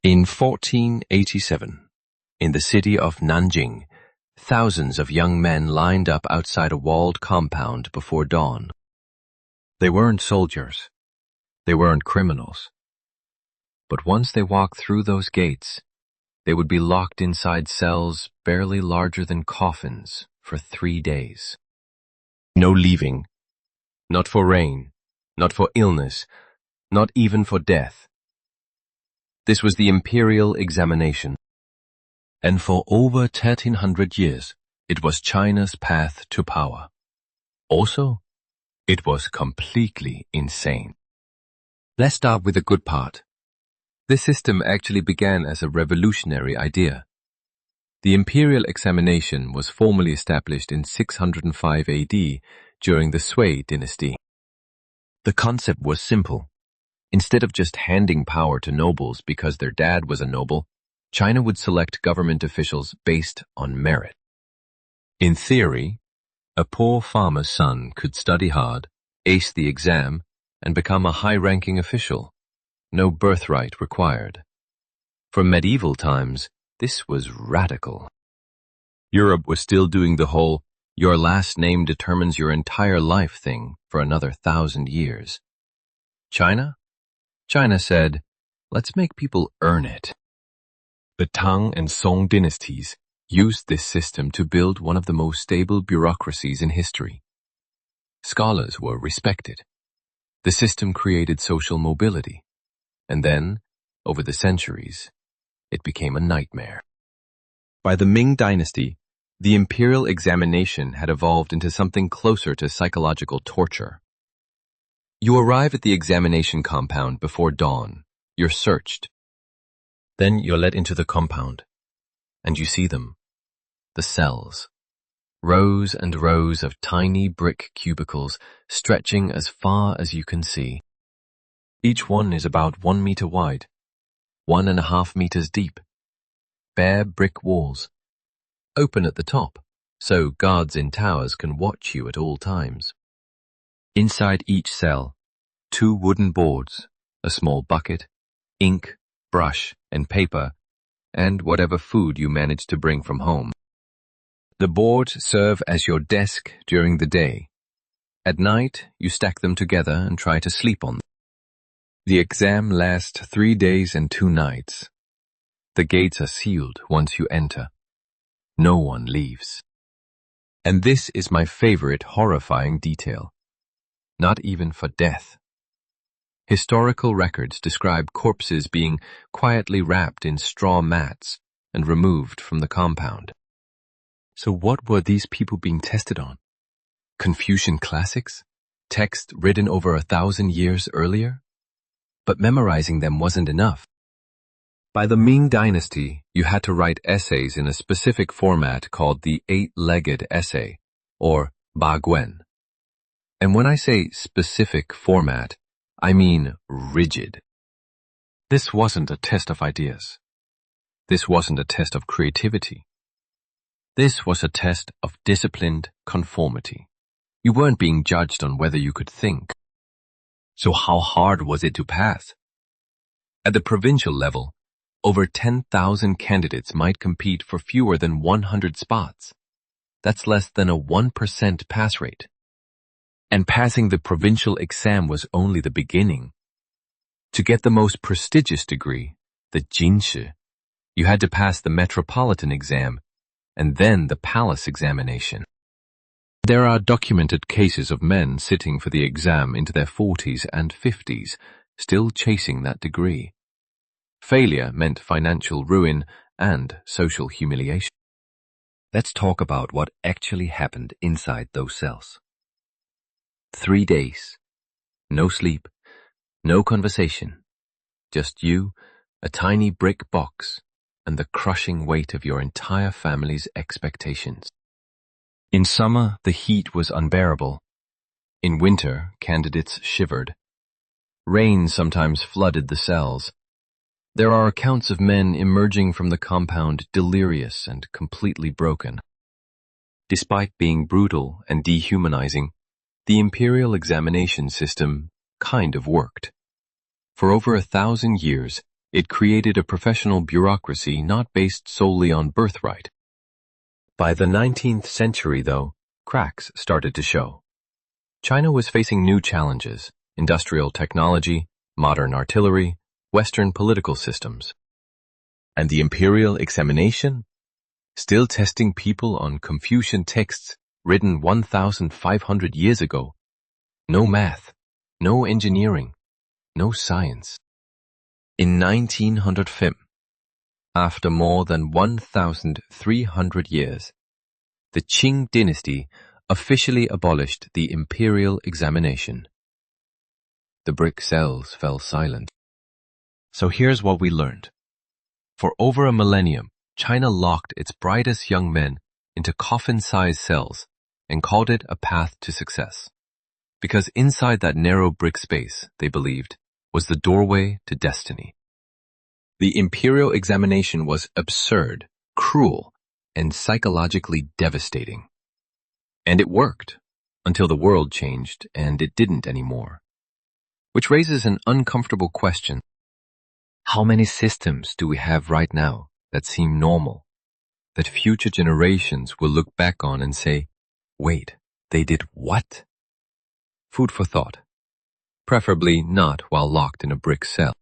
In 1487, in the city of Nanjing, thousands of young men lined up outside a walled compound before dawn. They weren't soldiers. They weren't criminals. But once they walked through those gates, they would be locked inside cells barely larger than coffins for 3 days. No leaving. Not for rain. Not for illness. Not even for death. This was the Imperial Examination. And for over 1300 years, it was China's path to power. Also, it was completely insane. Let's start with the good part. This system actually began as a revolutionary idea. The Imperial Examination was formally established in 605 AD during the Sui dynasty. The concept was simple. Instead of just handing power to nobles because their dad was a noble, China would select government officials based on merit. In theory, a poor farmer's son could study hard, ace the exam, and become a high-ranking official. No birthright required. For medieval times, this was radical. Europe was still doing the whole "your last name determines your entire life" thing for another 1,000 years. China said, let's make people earn it. The Tang and Song dynasties used this system to build one of the most stable bureaucracies in history. Scholars were respected. The system created social mobility. And then, over the centuries, it became a nightmare. By the Ming dynasty, the Imperial Examination had evolved into something closer to psychological torture. You arrive at the examination compound before dawn. You're searched. Then you're led into the compound, and you see them. The cells. Rows and rows of tiny brick cubicles stretching as far as you can see. Each one is about 1 meter wide, 1.5 meters deep. Bare brick walls. Open at the top, so guards in towers can watch you at all times. Inside each cell, 2 wooden boards, a small bucket, ink, brush, and paper, and whatever food you manage to bring from home. The boards serve as your desk during the day. At night, you stack them together and try to sleep on them. The exam lasts 3 days and 2 nights. The gates are sealed once you enter. No one leaves. And this is my favorite horrifying detail. Not even for death. Historical records describe corpses being quietly wrapped in straw mats and removed from the compound. So what were these people being tested on? Confucian classics? Text written over 1,000 years earlier? But memorizing them wasn't enough. By the Ming dynasty, you had to write essays in a specific format called the 8-legged essay, or Ba Guen. And when I say specific format, I mean rigid. This wasn't a test of ideas. This wasn't a test of creativity. This was a test of disciplined conformity. You weren't being judged on whether you could think. So how hard was it to pass? At the provincial level, over 10,000 candidates might compete for fewer than 100 spots. That's less than a 1% pass rate. And passing the provincial exam was only the beginning. To get the most prestigious degree, the Jinshi, you had to pass the metropolitan exam and then the palace examination. There are documented cases of men sitting for the exam into their 40s and 50s, still chasing that degree. Failure meant financial ruin and social humiliation. Let's talk about what actually happened inside those cells. 3 days. No sleep, no conversation. Just you, a tiny brick box, and the crushing weight of your entire family's expectations. In summer, the heat was unbearable. In winter, candidates shivered. Rain sometimes flooded the cells. There are accounts of men emerging from the compound delirious and completely broken. Despite being brutal and dehumanizing, the Imperial Examination system kind of worked. For over 1,000 years, It created a professional bureaucracy not based solely on birthright. By the 19th century, though, cracks started to show. China was facing new challenges: industrial technology, modern artillery, Western political systems. And the Imperial Examination? Still testing people on Confucian texts written 1,500 years ago. No math, no engineering, no science. In 1905, after more than 1,300 years, the Qing dynasty officially abolished the Imperial Examination. The brick cells fell silent. So here's what we learned. For over a millennium, China locked its brightest young men into coffin-sized cells and called it a path to success. Because inside that narrow brick space, they believed, was the doorway to destiny. The Imperial Examination was absurd, cruel, and psychologically devastating. And it worked, until the world changed and it didn't anymore. Which raises an uncomfortable question. How many systems do we have right now that seem normal, that future generations will look back on and say, wait, they did what? Food for thought. Preferably not while locked in a brick cell.